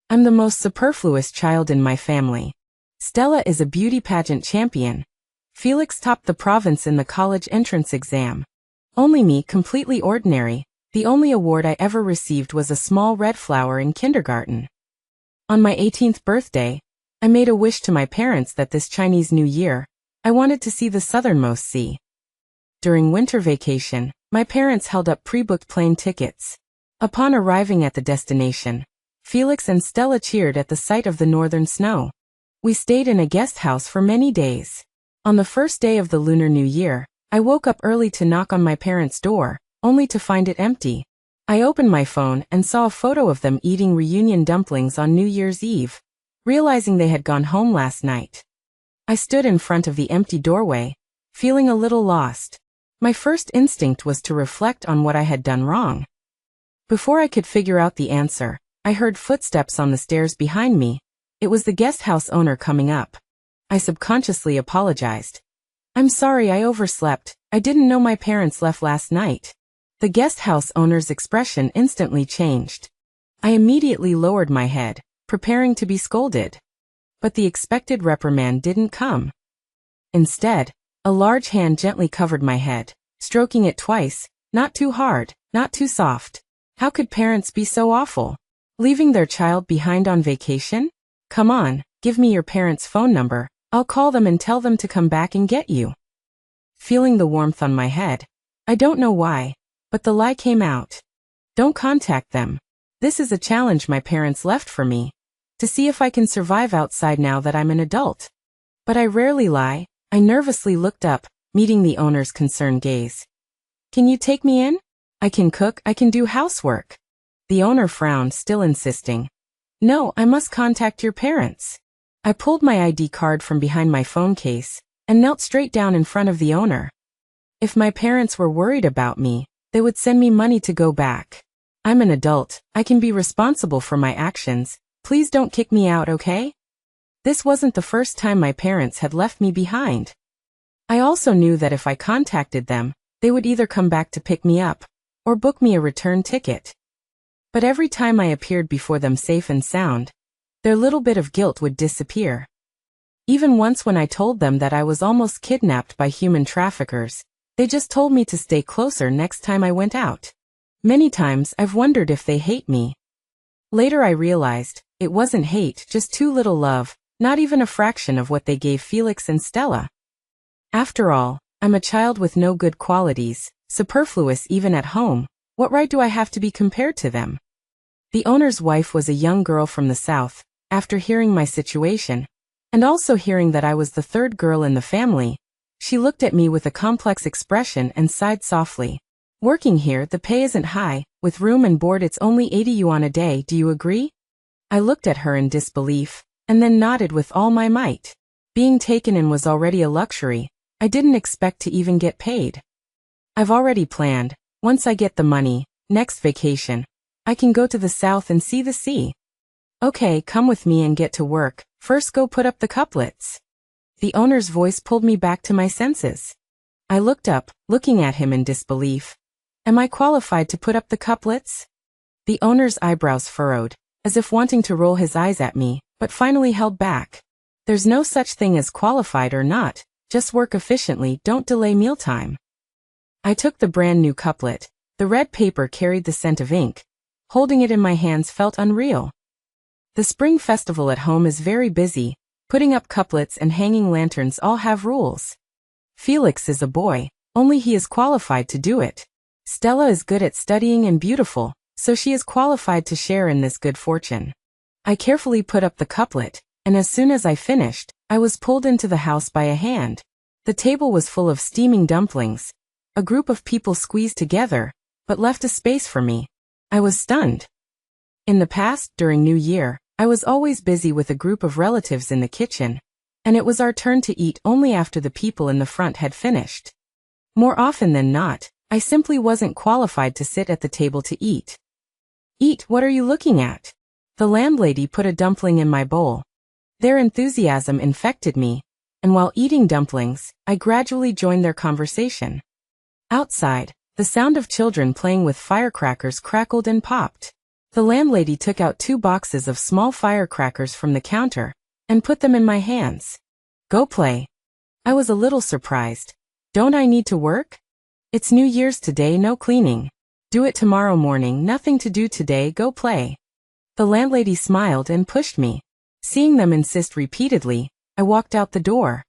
I'm the most superfluous child in my family. Stella is a beauty pageant champion. Felix topped the province in the college entrance exam. Only me, completely ordinary. The only award I ever received was a small red flower in kindergarten. On my 18th birthday, I made a wish to my parents that this Chinese New Year, I wanted to see the southernmost sea. During winter vacation, my parents held up pre-booked plane tickets. Upon arriving at the destination, Felix and Stella cheered at the sight of the northern snow. We stayed in a guest house for many days. On the first day of the Lunar New Year, I woke up early to knock on my parents' door, only to find it empty. I opened my phone and saw a photo of them eating reunion dumplings on New Year's Eve, realizing they had gone home last night. I stood in front of the empty doorway, feeling a little lost. My first instinct was to reflect on what I had done wrong. Before I could figure out the answer, I heard footsteps on the stairs behind me. It was the guest house owner coming up. I subconsciously apologized. "I'm sorry, I overslept. I didn't know my parents left last night." The guest house owner's expression instantly changed. I immediately lowered my head, preparing to be scolded. But the expected reprimand didn't come. Instead, a large hand gently covered my head, stroking it twice, not too hard, not too soft. How could parents be so awful? Leaving their child behind on vacation? Come on, give me your parents' phone number. I'll call them and tell them to come back and get you. Feeling the warmth on my head, I don't know why, but the lie came out. Don't contact them. This is a challenge my parents left for me, to see if I can survive outside now that I'm an adult. But I rarely lie. I nervously looked up, meeting the owner's concerned gaze. "Can you take me in? I can cook, I can do housework." The owner frowned, still insisting. "No, I must contact your parents." I pulled my ID card from behind my phone case and knelt straight down in front of the owner. If my parents were worried about me, they would send me money to go back. I'm an adult. I can be responsible for my actions. Please don't kick me out, okay? This wasn't the first time my parents had left me behind. I also knew that if I contacted them, they would either come back to pick me up or book me a return ticket. But every time I appeared before them safe and sound, their little bit of guilt would disappear. Even once when I told them that I was almost kidnapped by human traffickers, they just told me to stay closer next time I went out. Many times I've wondered if they hate me. Later I realized, it wasn't hate, just too little love, not even a fraction of what they gave Felix and Stella. After all, I'm a child with no good qualities, superfluous even at home. What right do I have to be compared to them? The owner's wife was a young girl from the South. After hearing my situation, and also hearing that I was the third girl in the family, she looked at me with a complex expression and sighed softly. "Working here, the pay isn't high. With room and board it's only 80 yuan a day, do you agree?" I looked at her in disbelief, and then nodded with all my might. Being taken in was already a luxury. I didn't expect to even get paid. "I've already planned. Once I get the money, next vacation, I can go to the south and see the sea." "Okay, come with me and get to work. First go put up the couplets." The owner's voice pulled me back to my senses. I looked up, looking at him in disbelief. "Am I qualified to put up the couplets?" The owner's eyebrows furrowed, as if wanting to roll his eyes at me, but finally held back. "There's no such thing as qualified or not. Just work efficiently, don't delay mealtime." I took the brand new couplet. The red paper carried the scent of ink. Holding it in my hands felt unreal. The spring festival at home is very busy. Putting up couplets and hanging lanterns all have rules. Felix is a boy, only he is qualified to do it. Stella is good at studying and beautiful, so she is qualified to share in this good fortune. I carefully put up the couplet, and as soon as I finished, I was pulled into the house by a hand. The table was full of steaming dumplings. A group of people squeezed together, but left a space for me. I was stunned. In the past, during New Year, I was always busy with a group of relatives in the kitchen, and it was our turn to eat only after the people in the front had finished. More often than not, I simply wasn't qualified to sit at the table to eat. "Eat, what are you looking at?" The landlady put a dumpling in my bowl. Their enthusiasm infected me, and while eating dumplings, I gradually joined their conversation. Outside, the sound of children playing with firecrackers crackled and popped. The landlady took out 2 boxes of small firecrackers from the counter and put them in my hands. Go play. I was a little surprised. Don't I need to work? It's New Year's today, no cleaning. Do it tomorrow morning, nothing to do today, go play. The landlady smiled and pushed me. Seeing them insist repeatedly, I walked out the door.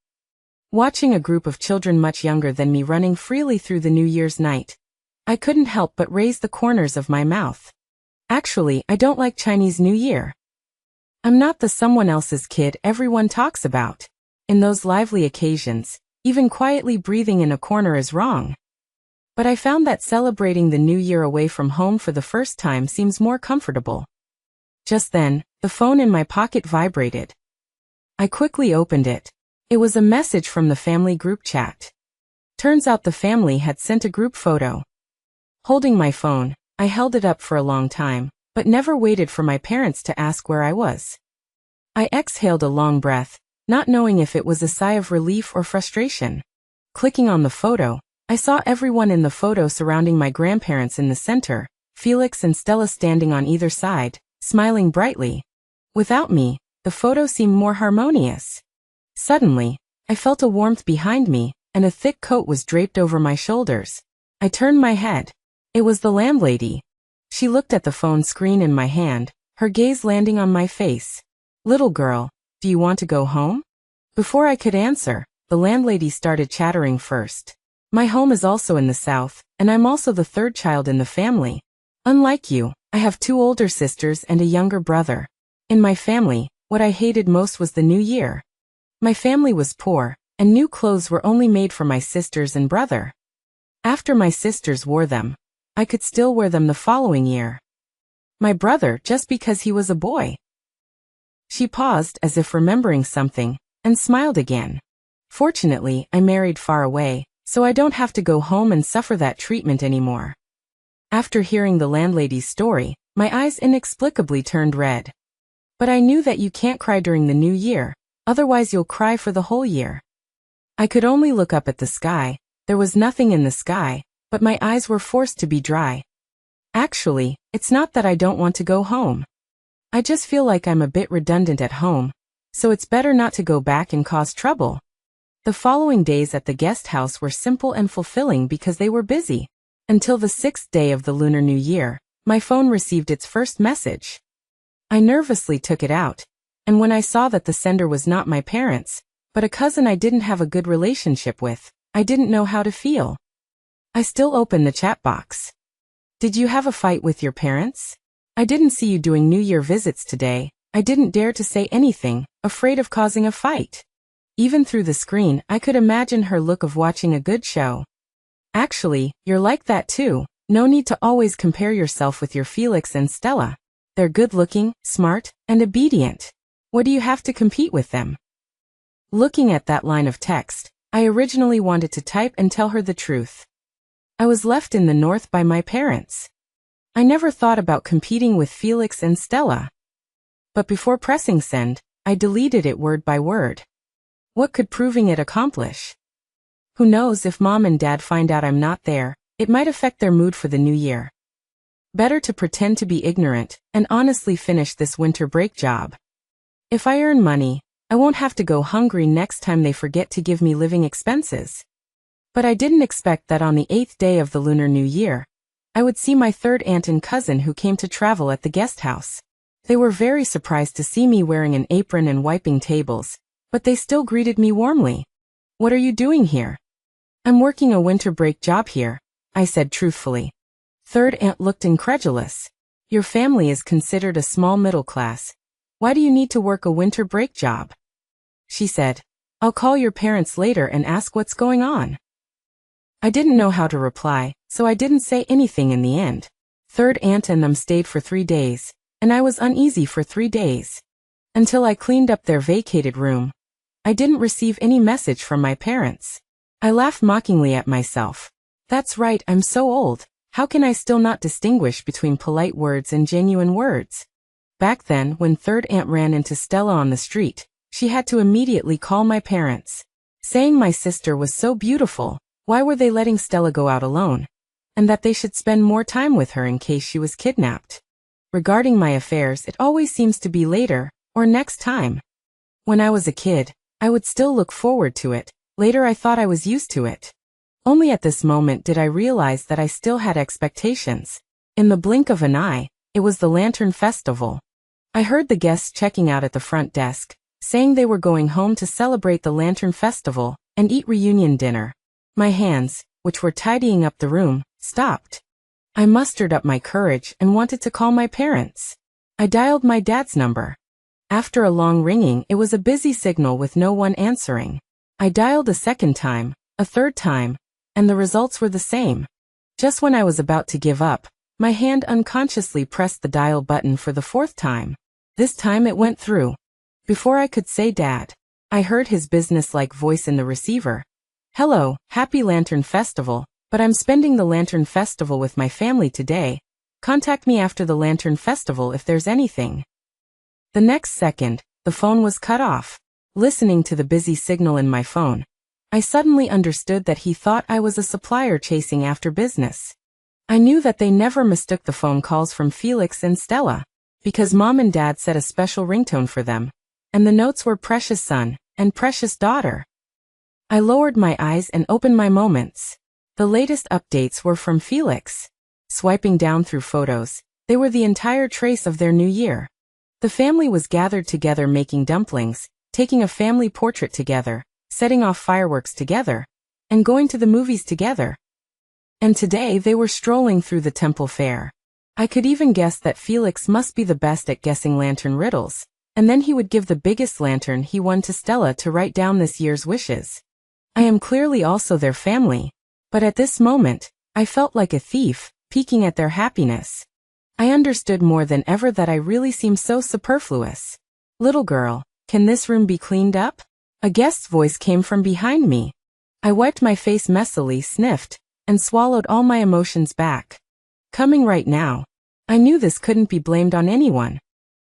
Watching a group of children much younger than me running freely through the New Year's night, I couldn't help but raise the corners of my mouth. Actually, I don't like Chinese New Year. I'm not the someone else's kid everyone talks about. In those lively occasions, even quietly breathing in a corner is wrong. But I found that celebrating the New Year away from home for the first time seems more comfortable. Just then, the phone in my pocket vibrated. I quickly opened it. It was a message from the family group chat. Turns out the family had sent a group photo. Holding my phone, I held it up for a long time, but never waited for my parents to ask where I was. I exhaled a long breath, not knowing if it was a sigh of relief or frustration. Clicking on the photo, I saw everyone in the photo surrounding my grandparents in the center, Felix and Stella standing on either side, smiling brightly. Without me, the photo seemed more harmonious. Suddenly, I felt a warmth behind me, and a thick coat was draped over my shoulders. I turned my head. It was the landlady. She looked at the phone screen in my hand, her gaze landing on my face. Little girl, do you want to go home? Before I could answer, the landlady started chattering first. My home is also in the south, and I'm also the 3rd child in the family. Unlike you, I have 2 older sisters and a younger brother. In my family, what I hated most was the New Year. My family was poor, and new clothes were only made for my sisters and brother. After my sisters wore them, I could still wear them the following year. My brother, just because he was a boy. She paused as if remembering something, and smiled again. Fortunately, I married far away, so I don't have to go home and suffer that treatment anymore. After hearing the landlady's story, my eyes inexplicably turned red. But I knew that you can't cry during the New Year, otherwise you'll cry for the whole year. I could only look up at the sky. There was nothing in the sky, but my eyes were forced to be dry. Actually, it's not that I don't want to go home. I just feel like I'm a bit redundant at home, so it's better not to go back and cause trouble. The following days at the guest house were simple and fulfilling because they were busy. Until the 6th day of the Lunar New Year, my phone received its first message. I nervously took it out, and when I saw that the sender was not my parents, but a cousin I didn't have a good relationship with, I didn't know how to feel. I still opened the chat box. Did you have a fight with your parents? I didn't see you doing New Year visits today. I didn't dare to say anything, afraid of causing a fight. Even through the screen, I could imagine her look of watching a good show. Actually, you're like that too. No need to always compare yourself with your Felix and Stella. They're good-looking, smart, and obedient. What do you have to compete with them? Looking at that line of text, I originally wanted to type and tell her the truth. I was left in the north by my parents. I never thought about competing with Felix and Stella. But before pressing send, I deleted it word by word. What could proving it accomplish? Who knows, if Mom and Dad find out I'm not there, it might affect their mood for the new year. Better to pretend to be ignorant and honestly finish this winter break job. If I earn money, I won't have to go hungry next time they forget to give me living expenses. But I didn't expect that on the 8th day of the Lunar New Year, I would see my 3rd aunt and cousin who came to travel at the guest house. They were very surprised to see me wearing an apron and wiping tables, but they still greeted me warmly. What are you doing here? I'm working a winter break job here, I said truthfully. 3rd aunt looked incredulous. Your family is considered a small middle class. Why do you need to work a winter break job? She said, I'll call your parents later and ask what's going on. I didn't know how to reply, so I didn't say anything in the end. 3rd aunt and them stayed for 3 days, and I was uneasy for 3 days. Until I cleaned up their vacated room. I didn't receive any message from my parents. I laughed mockingly at myself. That's right, I'm so old. How can I still not distinguish between polite words and genuine words? Back then, when 3rd aunt ran into Stella on the street, she had to immediately call my parents. Saying my sister was so beautiful, why were they letting Stella go out alone? And that they should spend more time with her in case she was kidnapped. Regarding my affairs, it always seems to be later, or next time. When I was a kid, I would still look forward to it. Later I thought I was used to it. Only at this moment did I realize that I still had expectations. In the blink of an eye, it was the Lantern Festival. I heard the guests checking out at the front desk, saying they were going home to celebrate the Lantern Festival and eat reunion dinner. My hands, which were tidying up the room, stopped. I mustered up my courage and wanted to call my parents. I dialed my dad's number. After a long ringing, it was a busy signal with no one answering. I dialed a second time, a third time, and the results were the same. Just when I was about to give up, my hand unconsciously pressed the dial button for the fourth time. This time it went through. Before I could say Dad, I heard his businesslike voice in the receiver. Hello, happy Lantern Festival, but I'm spending the Lantern Festival with my family today. Contact me after the Lantern Festival if there's anything. The next second, the phone was cut off. Listening to the busy signal in my phone, I suddenly understood that he thought I was a supplier chasing after business. I knew that they never mistook the phone calls from Felix and Stella, because Mom and Dad set a special ringtone for them, and the notes were Precious Son and Precious Daughter. I lowered my eyes and opened my moments. The latest updates were from Felix. Swiping down through photos, they were the entire trace of their new year. The family was gathered together making dumplings, taking a family portrait together, setting off fireworks together, and going to the movies together. And today they were strolling through the temple fair. I could even guess that Felix must be the best at guessing lantern riddles, and then he would give the biggest lantern he won to Stella to write down this year's wishes. I am clearly also their family, but at this moment, I felt like a thief, peeking at their happiness. I understood more than ever that I really seem so superfluous. Little girl, can this room be cleaned up? A guest's voice came from behind me. I wiped my face messily, sniffed, and swallowed all my emotions back. Coming right now. I knew this couldn't be blamed on anyone.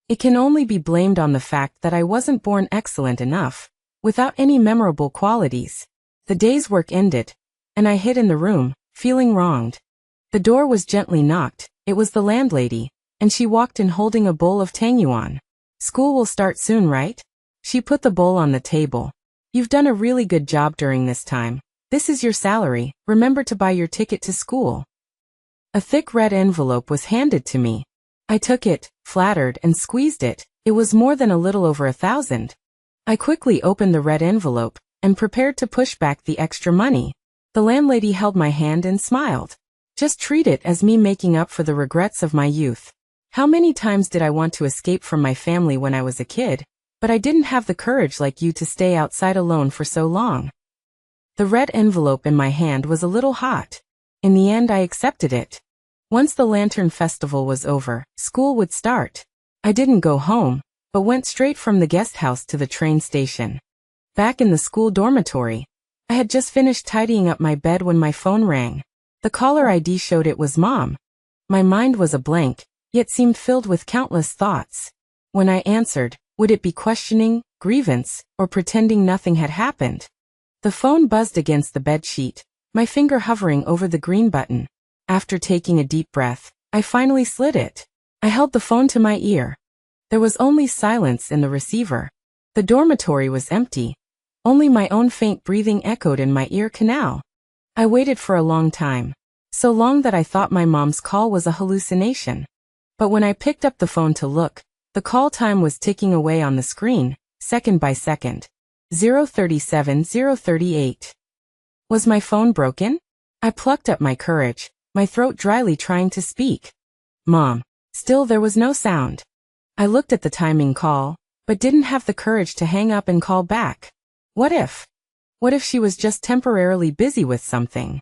It can only be blamed on the fact that I wasn't born excellent enough, without any memorable qualities. The day's work ended, and I hid in the room, feeling wronged. The door was gently knocked. It was the landlady, and she walked in holding a bowl of tangyuan. School will start soon, right? She put the bowl on the table. You've done a really good job during this time. This is your salary. Remember to buy your ticket to school. A thick red envelope was handed to me. I took it, flattered, and squeezed it. It was more than a little over 1,000. I quickly opened the red envelope and prepared to push back the extra money. The landlady held my hand and smiled. Just treat it as me making up for the regrets of my youth. How many times did I want to escape from my family when I was a kid, but I didn't have the courage like you to stay outside alone for so long. The red envelope in my hand was a little hot. In the end, I accepted it. Once the Lantern Festival was over, school would start. I didn't go home, but went straight from the guest house to the train station. Back in the school dormitory, I had just finished tidying up my bed when my phone rang. The caller ID showed it was Mom. My mind was a blank, yet seemed filled with countless thoughts. When I answered, would it be questioning, grievance, or pretending nothing had happened? The phone buzzed against the bedsheet, my finger hovering over the green button. After taking a deep breath, I finally slid it. I held the phone to my ear. There was only silence in the receiver. The dormitory was empty. Only my own faint breathing echoed in my ear canal. I waited for a long time. So long that I thought my mom's call was a hallucination. But when I picked up the phone to look, the call time was ticking away on the screen, second by second. 037, 038. Was my phone broken? I plucked up my courage, my throat dryly trying to speak. Mom. Still there was no sound. I looked at the timing call, but didn't have the courage to hang up and call back. What if? What if she was just temporarily busy with something?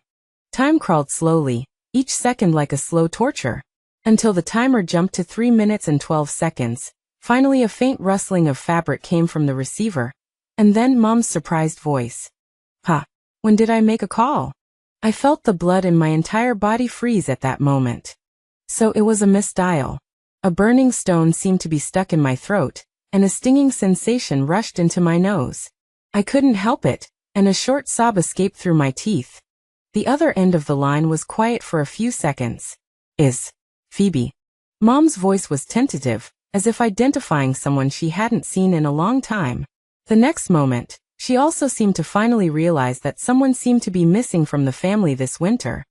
Time crawled slowly, each second like a slow torture, until the timer jumped to 3 minutes and 12 seconds. Finally a faint rustling of fabric came from the receiver, and then Mom's surprised voice. Ha! When did I make a call? I felt the blood in my entire body freeze at that moment. So it was a misdial. A burning stone seemed to be stuck in my throat, and a stinging sensation rushed into my nose. I couldn't help it, and a short sob escaped through my teeth. The other end of the line was quiet for a few seconds. Is Phoebe? Mom's voice was tentative, as if identifying someone she hadn't seen in a long time. The next moment, she also seemed to finally realize that someone seemed to be missing from the family this winter.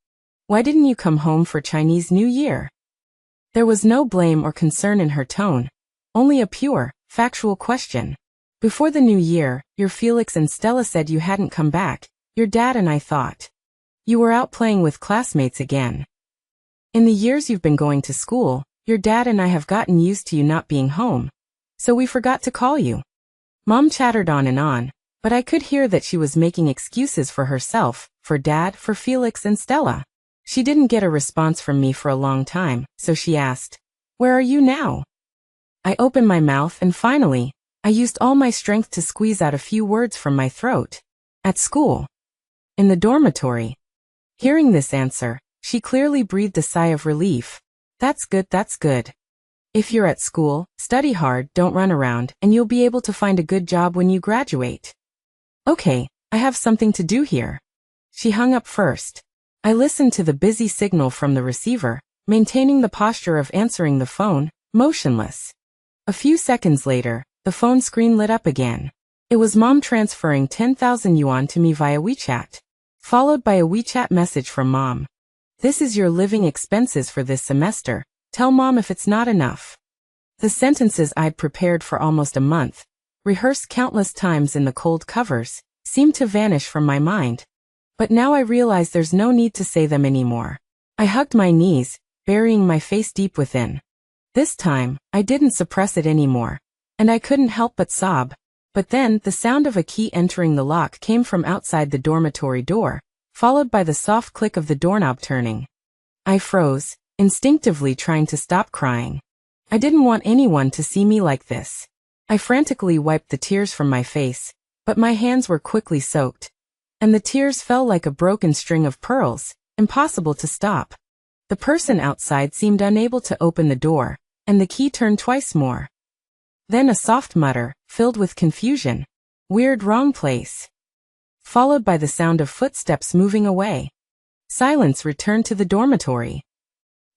Why didn't you come home for Chinese New Year? There was no blame or concern in her tone, only a pure, factual question. Before the new year, your Felix and Stella said you hadn't come back. Your dad and I thought you were out playing with classmates again. In the years you've been going to school, your dad and I have gotten used to you not being home, so we forgot to call you. Mom chattered on, but I could hear that she was making excuses for herself, for Dad, for Felix and Stella. She didn't get a response from me for a long time, so she asked, "Where are you now?" I opened my mouth and finally, I used all my strength to squeeze out a few words from my throat. At school. In the dormitory. Hearing this answer, she clearly breathed a sigh of relief. That's good, that's good. If you're at school, study hard, don't run around, and you'll be able to find a good job when you graduate. Okay, I have something to do here. She hung up first. I listened to the busy signal from the receiver, maintaining the posture of answering the phone, motionless. A few seconds later, the phone screen lit up again. It was Mom transferring 10,000 yuan to me via WeChat, followed by a WeChat message from Mom. This is your living expenses for this semester. Tell Mom if it's not enough. The sentences I'd prepared for almost a month, rehearsed countless times in the cold covers, seemed to vanish from my mind. But now I realize there's no need to say them anymore. I hugged my knees, burying my face deep within. This time, I didn't suppress it anymore, and I couldn't help but sob. But then, the sound of a key entering the lock came from outside the dormitory door, followed by the soft click of the doorknob turning. I froze, instinctively trying to stop crying. I didn't want anyone to see me like this. I frantically wiped the tears from my face, but my hands were quickly soaked, and the tears fell like a broken string of pearls, impossible to stop. The person outside seemed unable to open the door, and the key turned twice more. Then a soft mutter, filled with confusion. Weird, wrong place. Followed by the sound of footsteps moving away. Silence returned to the dormitory.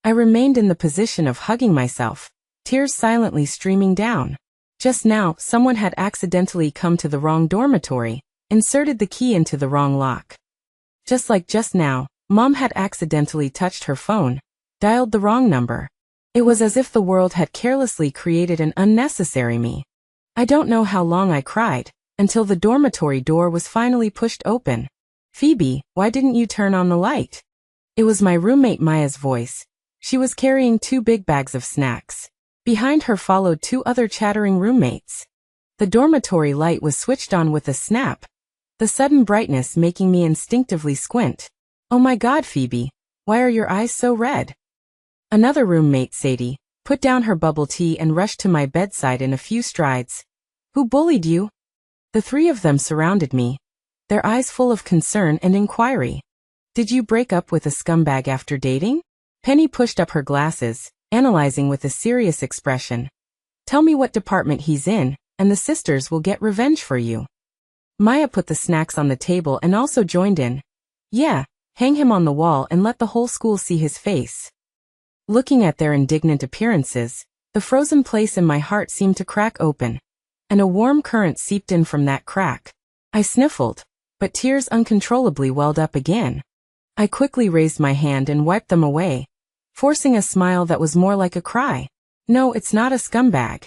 I remained in the position of hugging myself, tears silently streaming down. Just now, someone had accidentally come to the wrong dormitory, inserted the key into the wrong lock. Just like just now, Mom had accidentally touched her phone, dialed the wrong number. It was as if the world had carelessly created an unnecessary me. I don't know how long I cried, until the dormitory door was finally pushed open. "Phoebe, why didn't you turn on the light?" It was my roommate Maya's voice. She was carrying 2 big bags of snacks. Behind her followed 2 other chattering roommates. The dormitory light was switched on with a snap, the sudden brightness making me instinctively squint. "Oh my God, Phoebe, why are your eyes so red?" Another roommate, Sadie, put down her bubble tea and rushed to my bedside in a few strides. "Who bullied you?" The 3 of them surrounded me, their eyes full of concern and inquiry. "Did you break up with a scumbag after dating?" Penny pushed up her glasses, analyzing with a serious expression. "Tell me what department he's in, and the sisters will get revenge for you." Maya put the snacks on the table and also joined in. "Yeah, hang him on the wall and let the whole school see his face." Looking at their indignant appearances, the frozen place in my heart seemed to crack open, and a warm current seeped in from that crack. I sniffled, but tears uncontrollably welled up again. I quickly raised my hand and wiped them away, forcing a smile that was more like a cry. "No, it's not a scumbag."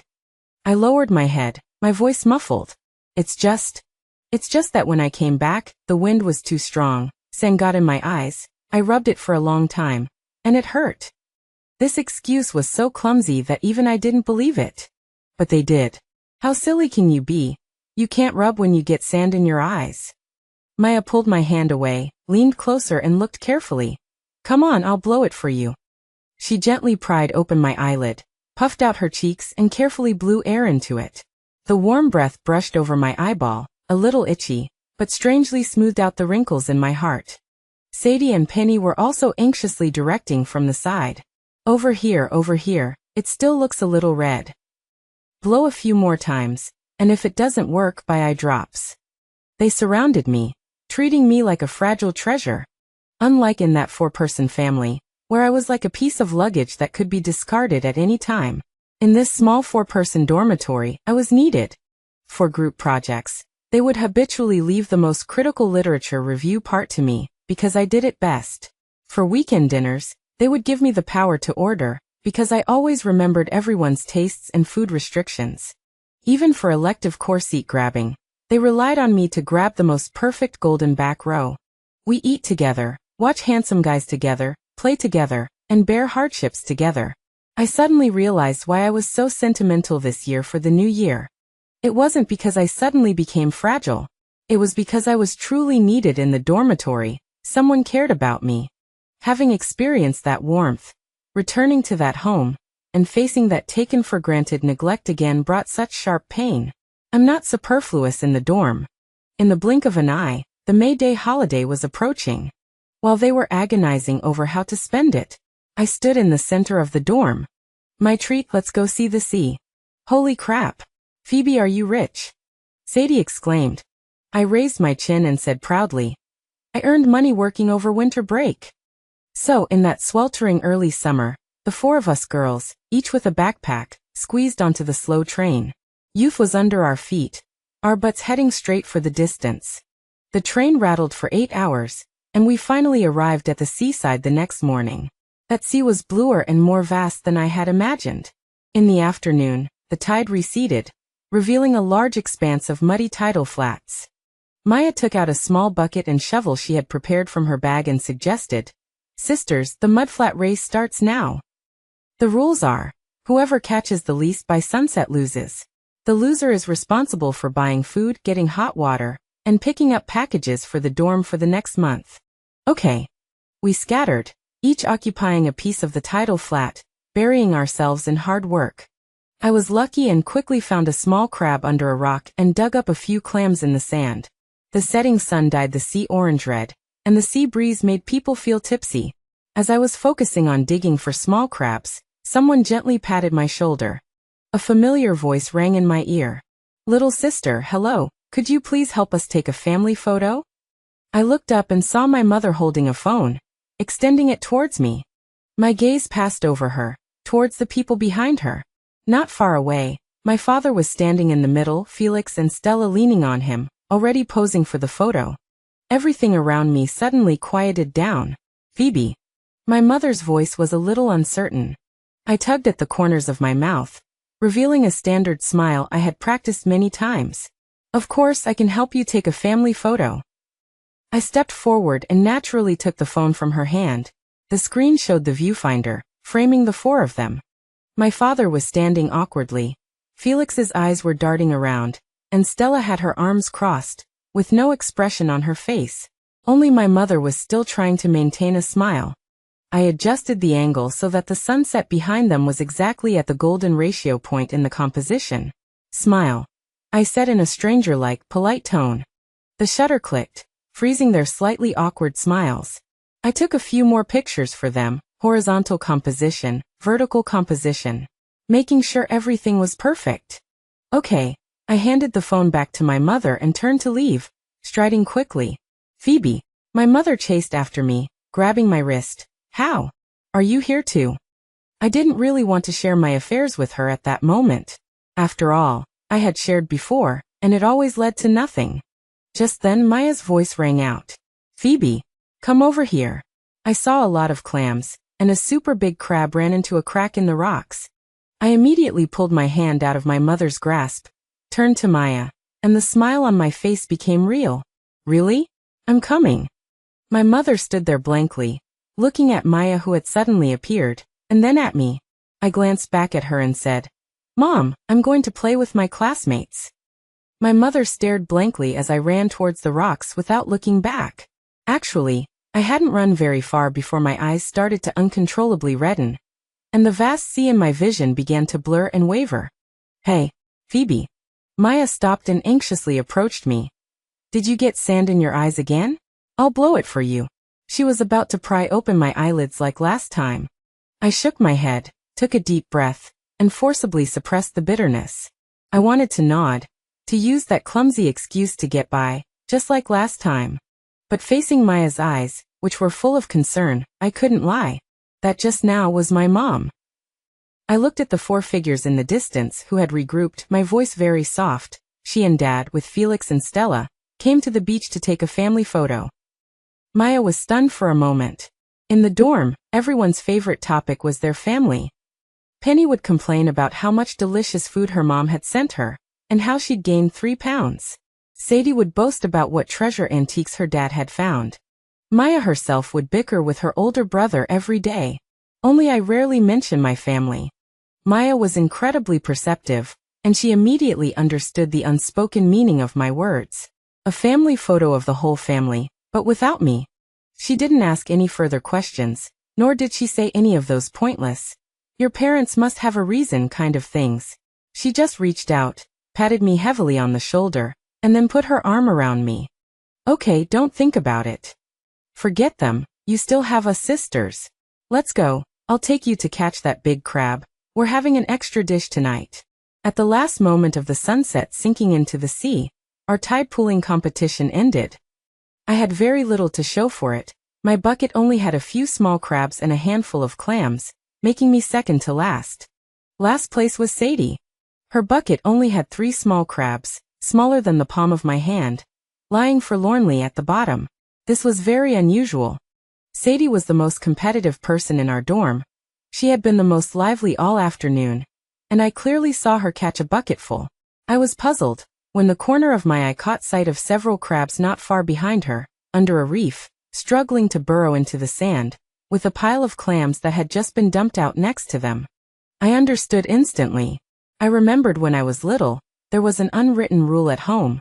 I lowered my head, my voice muffled. It's just that when I came back, the wind was too strong, sand got in my eyes, I rubbed it for a long time, and it hurt." This excuse was so clumsy that even I didn't believe it. But they did. "How silly can you be? You can't rub when you get sand in your eyes." Maya pulled my hand away, leaned closer and looked carefully. "Come on, I'll blow it for you." She gently pried open my eyelid, puffed out her cheeks and carefully blew air into it. The warm breath brushed over my eyeball, a little itchy, but strangely smoothed out the wrinkles in my heart. Sadie and Penny were also anxiously directing from the side. Over here, it still looks a little red. Blow a few more times, and if it doesn't work, buy eye drops." They surrounded me, treating me like a fragile treasure. Unlike in that 4-person family, where I was like a piece of luggage that could be discarded at any time. In this small 4-person dormitory, I was needed. For group projects, they would habitually leave the most critical literature review part to me, because I did it best. For weekend dinners, they would give me the power to order, because I always remembered everyone's tastes and food restrictions. Even for elective course seat grabbing, they relied on me to grab the most perfect golden back row. We eat together, watch handsome guys together, play together, and bear hardships together. I suddenly realized why I was so sentimental this year for the new year. It wasn't because I suddenly became fragile. It was because I was truly needed in the dormitory. Someone cared about me. Having experienced that warmth, returning to that home, and facing that taken for granted neglect again brought such sharp pain. I'm not superfluous in the dorm. In the blink of an eye, the May Day holiday was approaching. While they were agonizing over how to spend it, I stood in the center of the dorm. My treat, let's go see the sea. Holy crap. Phoebe, are you rich? Sadie exclaimed. I raised my chin and said proudly, I earned money working over winter break. So, in that sweltering early summer, the 4 of us girls, each with a backpack, squeezed onto the slow train. Youth was under our feet, our butts heading straight for the distance. The train rattled for 8 hours, and we finally arrived at the seaside the next morning. That sea was bluer and more vast than I had imagined. In the afternoon, the tide receded, revealing a large expanse of muddy tidal flats. Maya took out a small bucket and shovel she had prepared from her bag and suggested, Sisters, the mudflat race starts now. The rules are, whoever catches the least by sunset loses. The loser is responsible for buying food, getting hot water, and picking up packages for the dorm for the next month. Okay. We scattered, each occupying a piece of the tidal flat, burying ourselves in hard work. I was lucky and quickly found a small crab under a rock and dug up a few clams in the sand. The setting sun dyed the sea orange-red, and the sea breeze made people feel tipsy. As I was focusing on digging for small crabs, someone gently patted my shoulder. A familiar voice rang in my ear. Little sister, hello, could you please help us take a family photo? I looked up and saw my mother holding a phone, extending it towards me. My gaze passed over her, towards the people behind her. Not far away, my father was standing in the middle, Felix and Stella leaning on him, already posing for the photo. Everything around me suddenly quieted down. Phoebe. My mother's voice was a little uncertain. I tugged at the corners of my mouth, revealing a standard smile I had practiced many times. Of course, I can help you take a family photo. I stepped forward and naturally took the phone from her hand. The screen showed the viewfinder, framing the 4 of them. My father was standing awkwardly. Felix's eyes were darting around, and Stella had her arms crossed, with no expression on her face. Only my mother was still trying to maintain a smile. I adjusted the angle so that the sunset behind them was exactly at the golden ratio point in the composition. Smile. I said in a stranger-like, polite tone. The shutter clicked, freezing their slightly awkward smiles. I took a few more pictures for them, horizontal composition, vertical composition, making sure everything was perfect. Okay. I handed the phone back to my mother and turned to leave, striding quickly. Phoebe. My mother chased after me, grabbing my wrist. How? Are you here too? I didn't really want to share my affairs with her at that moment. After all, I had shared before, and it always led to nothing. Just then Maya's voice rang out. Phoebe, come over here. I saw a lot of clams, and a super big crab ran into a crack in the rocks. I immediately pulled my hand out of my mother's grasp, turned to Maya, and the smile on my face became real. Really? I'm coming. My mother stood there blankly, looking at Maya who had suddenly appeared, and then at me. I glanced back at her and said, Mom, I'm going to play with my classmates. My mother stared blankly as I ran towards the rocks without looking back. Actually, I hadn't run very far before my eyes started to uncontrollably redden, and the vast sea in my vision began to blur and waver. Hey, Phoebe. Maya stopped and anxiously approached me. Did you get sand in your eyes again? I'll blow it for you. She was about to pry open my eyelids like last time. I shook my head, took a deep breath, and forcibly suppressed the bitterness. I wanted to nod, to use that clumsy excuse to get by, just like last time. But facing Maya's eyes, which were full of concern, I couldn't lie. that just now was my mom. I looked at the four figures in the distance who had regrouped, my voice very soft. She and Dad, with Felix and Stella, came to the beach to take a family photo. Maya was stunned for a moment. In the dorm, everyone's favorite topic was their family. Penny would complain about how much delicious food her mom had sent her, and how she'd gained 3 pounds. Sadie would boast about what treasure antiques her dad had found. Maya herself would bicker with her older brother every day. Only I rarely mention my family. Maya was incredibly perceptive, and she immediately understood the unspoken meaning of my words. A family photo of the whole family, but without me. She didn't ask any further questions, nor did she say any of those pointless, "Your parents must have a reason" kind of things. She just reached out, patted me heavily on the shoulder, and then put her arm around me. "Okay, don't think about it. Forget them, you still have us sisters. Let's go, I'll take you to catch that big crab. We're having an extra dish tonight." At the last moment of the sunset sinking into the sea, our tide pooling competition ended. I had very little to show for it. My bucket only had a few small crabs and a handful of clams, making me second to last. Last place was Sadie. Her bucket only had 3 small crabs, smaller than the palm of my hand, lying forlornly at the bottom. This was very unusual. Sadie was the most competitive person in our dorm. She had been the most lively all afternoon, and I clearly saw her catch a bucketful. I was puzzled when the corner of my eye caught sight of several crabs not far behind her, under a reef, struggling to burrow into the sand, with a pile of clams that had just been dumped out next to them. I understood instantly. I remembered when I was little, there was an unwritten rule at home.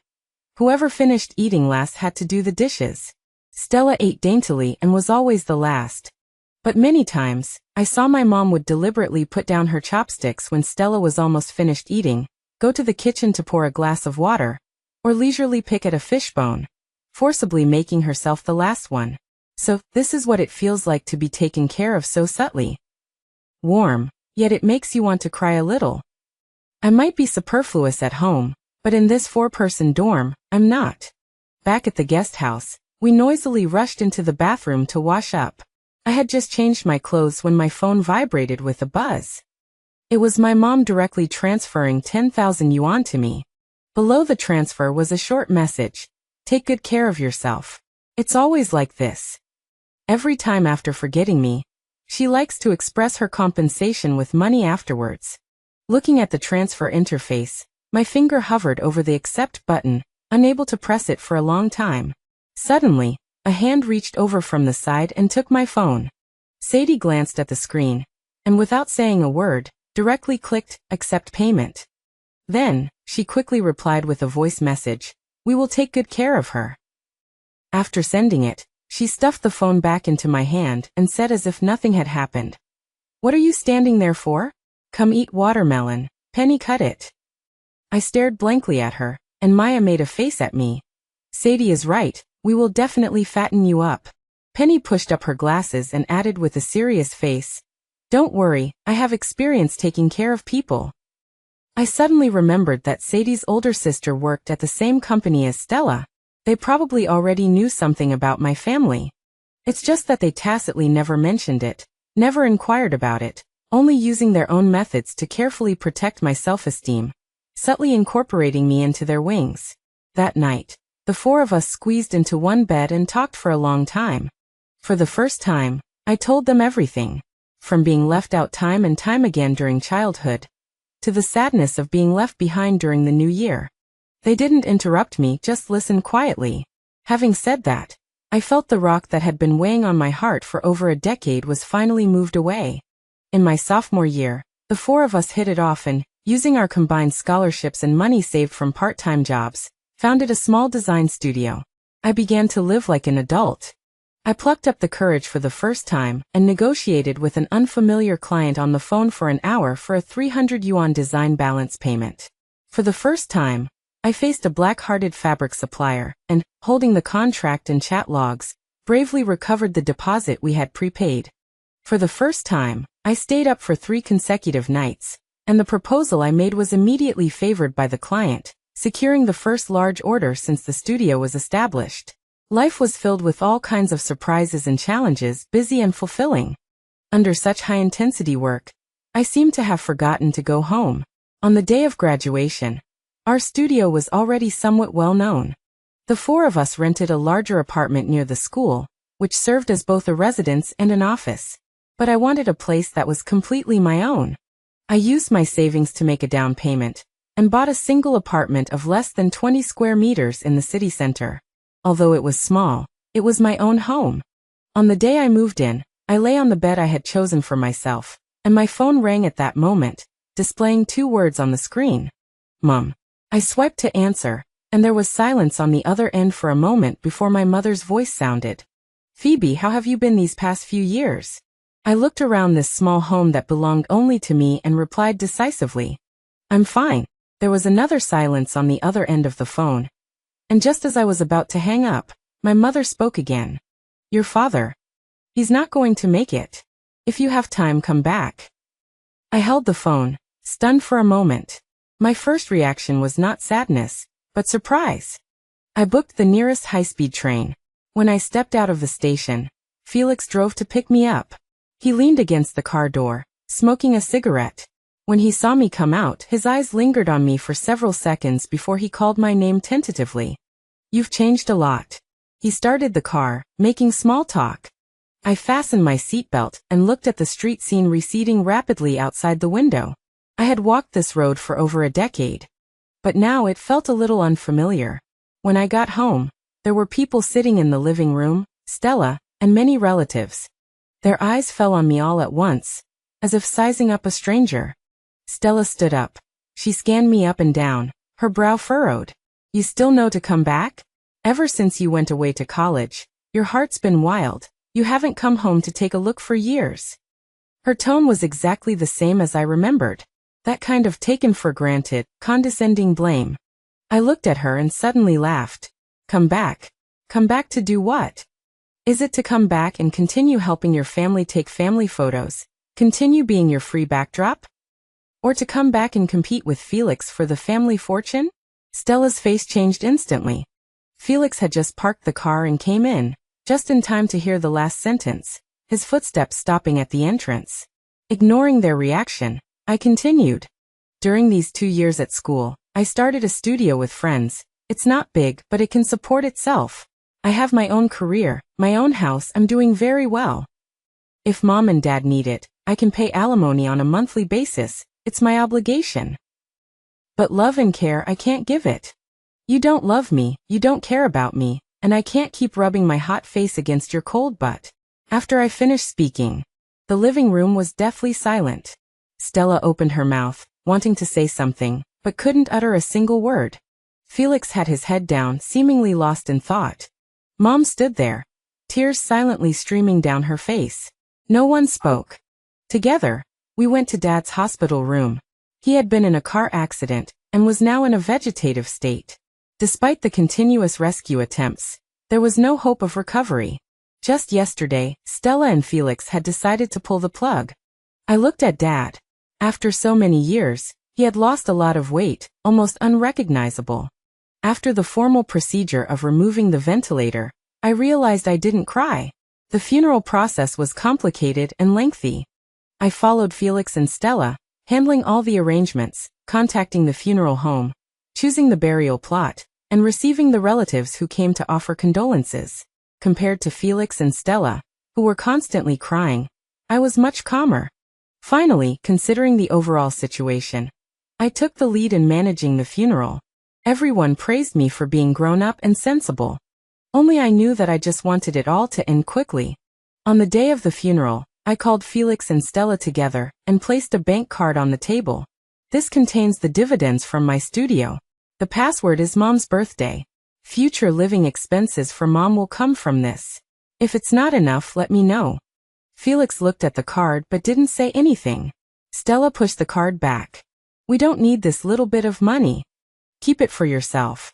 Whoever finished eating last had to do the dishes. Stella ate daintily and was always the last. But many times, I saw my mom would deliberately put down her chopsticks when Stella was almost finished eating, go to the kitchen to pour a glass of water, or leisurely pick at a fishbone, forcibly making herself the last one. So, this is what it feels like to be taken care of so subtly. Warm, yet it makes you want to cry a little. I might be superfluous at home, but in this 4-person dorm, I'm not. Back at the guest house, we noisily rushed into the bathroom to wash up. I had just changed my clothes when my phone vibrated with a buzz. It was my mom directly transferring 10,000 yuan to me. Below the transfer was a short message: "Take good care of yourself." It's always like this. Every time after forgetting me, she likes to express her compensation with money afterwards. Looking at the transfer interface, my finger hovered over the accept button, unable to press it for a long time. Suddenly, a hand reached over from the side and took my phone. Sadie glanced at the screen, and without saying a word, directly clicked accept payment. Then, she quickly replied with a voice message: "We will take good care of her." After sending it, she stuffed the phone back into my hand and said as if nothing had happened, "What are you standing there for? Come eat watermelon, Penny cut it." I stared blankly at her, and Maya made a face at me. "Sadie is right, we will definitely fatten you up." Penny pushed up her glasses and added with a serious face, "Don't worry, I have experience taking care of people." I suddenly remembered that Sadie's older sister worked at the same company as Stella. They probably already knew something about my family. It's just that they tacitly never mentioned it, never inquired about it, only using their own methods to carefully protect my self-esteem, subtly incorporating me into their wings. That night, the 4 of us squeezed into one bed and talked for a long time. For the first time, I told them everything, from being left out time and time again during childhood, to the sadness of being left behind during the new year. They didn't interrupt me, just listened quietly. Having said that, I felt the rock that had been weighing on my heart for over a decade was finally moved away. In my sophomore year, the 4 of us hit it off and, using our combined scholarships and money saved from part-time jobs, founded a small design studio. I began to live like an adult. I plucked up the courage for the first time and negotiated with an unfamiliar client on the phone for an hour for a 300 yuan design balance payment. For the first time, I faced a black-hearted fabric supplier and, holding the contract and chat logs, bravely recovered the deposit we had prepaid. For the first time, I stayed up for 3 consecutive nights, and the proposal I made was immediately favored by the client, securing the first large order since the studio was established. Life was filled with all kinds of surprises and challenges, busy and fulfilling. Under such high-intensity work, I seemed to have forgotten to go home. On the day of graduation, our studio was already somewhat well known. The four of us rented a larger apartment near the school, which served as both a residence and an office. But I wanted a place that was completely my own. I used my savings to make a down payment, and bought a single apartment of less than 20 square meters in the city center. Although it was small, it was my own home. On the day I moved in, I lay on the bed I had chosen for myself, and my phone rang at that moment, displaying 2 words on the screen. Mom. I swiped to answer, and there was silence on the other end for a moment before my mother's voice sounded. Phoebe, how have you been these past few years? I looked around this small home that belonged only to me and replied decisively. I'm fine. There was another silence on the other end of the phone. And just as I was about to hang up, my mother spoke again. Your father. He's not going to make it. If you have time, come back. I held the phone, stunned for a moment. My first reaction was not sadness, but surprise. I booked the nearest high-speed train. When I stepped out of the station, Felix drove to pick me up. He leaned against the car door, smoking a cigarette. When he saw me come out, his eyes lingered on me for several seconds before he called my name tentatively. You've changed a lot. He started the car, making small talk. I fastened my seatbelt and looked at the street scene receding rapidly outside the window. I had walked this road for over a decade. But now it felt a little unfamiliar. When I got home, there were people sitting in the living room, Stella, and many relatives. Their eyes fell on me all at once, as if sizing up a stranger. Stella stood up. She scanned me up and down, her brow furrowed. You still know to come back? Ever since you went away to college, your heart's been wild. You haven't come home to take a look for years. Her tone was exactly the same as I remembered. That kind of taken for granted, condescending blame. I looked at her and suddenly laughed. Come back? Come back to do what? Is it to come back and continue helping your family take family photos, continue being your free backdrop? Or to come back and compete with Felix for the family fortune? Stella's face changed instantly. Felix had just parked the car and came in, just in time to hear the last sentence, his footsteps stopping at the entrance. Ignoring their reaction, I continued. During these 2 years at school, I started a studio with friends. It's not big, but it can support itself. I have my own career, my own house. I'm doing very well. If Mom and Dad need it, I can pay alimony on a monthly basis. It's my obligation. But love and care, I can't give it. You don't love me, you don't care about me, and I can't keep rubbing my hot face against your cold butt. After I finished speaking, the living room was deathly silent. Stella opened her mouth, wanting to say something, but couldn't utter a single word. Felix had his head down, seemingly lost in thought. Mom stood there, tears silently streaming down her face. No one spoke. Together, we went to Dad's hospital room. He had been in a car accident and was now in a vegetative state. Despite the continuous rescue attempts, there was no hope of recovery. Just yesterday, Stella and Felix had decided to pull the plug. I looked at Dad. After so many years, he had lost a lot of weight, almost unrecognizable. After the formal procedure of removing the ventilator, I realized I didn't cry. The funeral process was complicated and lengthy. I followed Felix and Stella, handling all the arrangements, contacting the funeral home, choosing the burial plot, and receiving the relatives who came to offer condolences. Compared to Felix and Stella, who were constantly crying, I was much calmer. Finally, considering the overall situation, I took the lead in managing the funeral. Everyone praised me for being grown up and sensible. Only I knew that I just wanted it all to end quickly. On the day of the funeral, I called Felix and Stella together and placed a bank card on the table. This contains the dividends from my studio. The password is Mom's birthday. Future living expenses for Mom will come from this. If it's not enough, let me know. Felix looked at the card but didn't say anything. Stella pushed the card back. We don't need this little bit of money. Keep it for yourself.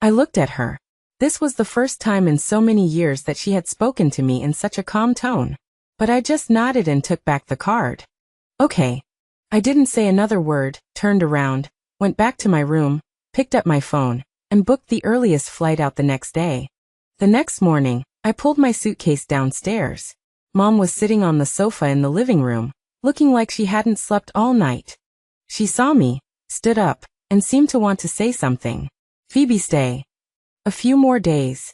I looked at her. This was the first time in so many years that she had spoken to me in such a calm tone. But I just nodded and took back the card. Okay. I didn't say another word, turned around, went back to my room, picked up my phone, and booked the earliest flight out the next day. The next morning, I pulled my suitcase downstairs. Mom was sitting on the sofa in the living room, looking like she hadn't slept all night. She saw me, stood up, and seemed to want to say something. Phoebe, stay. A few more days.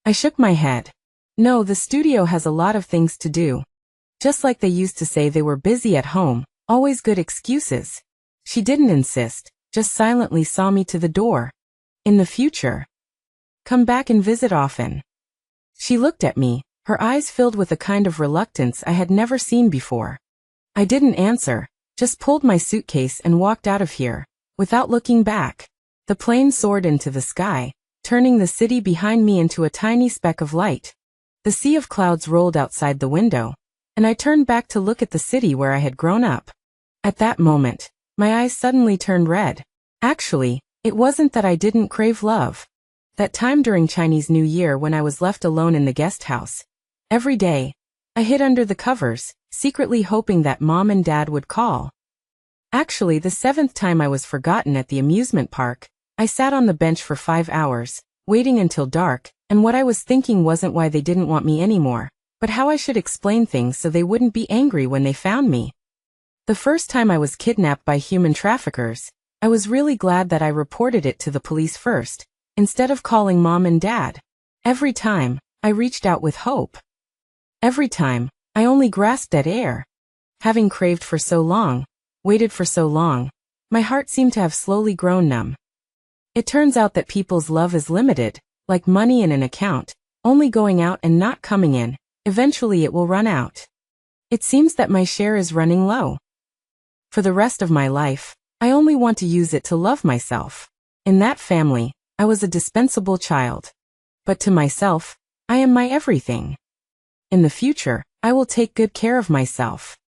I shook my head. No, the studio has a lot of things to do. Just like they used to say they were busy at home, always good excuses. She didn't insist, just silently saw me to the door. In the future. Come back and visit often. She looked at me, her eyes filled with a kind of reluctance I had never seen before. I didn't answer, just pulled my suitcase and walked out of here, without looking back. The plane soared into the sky, turning the city behind me into a tiny speck of light. The sea of clouds rolled outside the window, and I turned back to look at the city where I had grown up. At that moment, my eyes suddenly turned red. Actually, it wasn't that I didn't crave love. That time during Chinese New Year when I was left alone in the guest house. Every day, I hid under the covers, secretly hoping that Mom and Dad would call. Actually, the 7th time I was forgotten at the amusement park, I sat on the bench for 5 hours, waiting until dark, and what I was thinking wasn't why they didn't want me anymore, but how I should explain things so they wouldn't be angry when they found me. The first time I was kidnapped by human traffickers, I was really glad that I reported it to the police first, instead of calling Mom and Dad. Every time, I reached out with hope. Every time, I only grasped at air. Having craved for so long, waited for so long, my heart seemed to have slowly grown numb. It turns out that people's love is limited, like money in an account, only going out and not coming in. Eventually it will run out. It seems that my share is running low. For the rest of my life, I only want to use it to love myself. In that family, I was a dispensable child. But to myself, I am my everything. In the future, I will take good care of myself.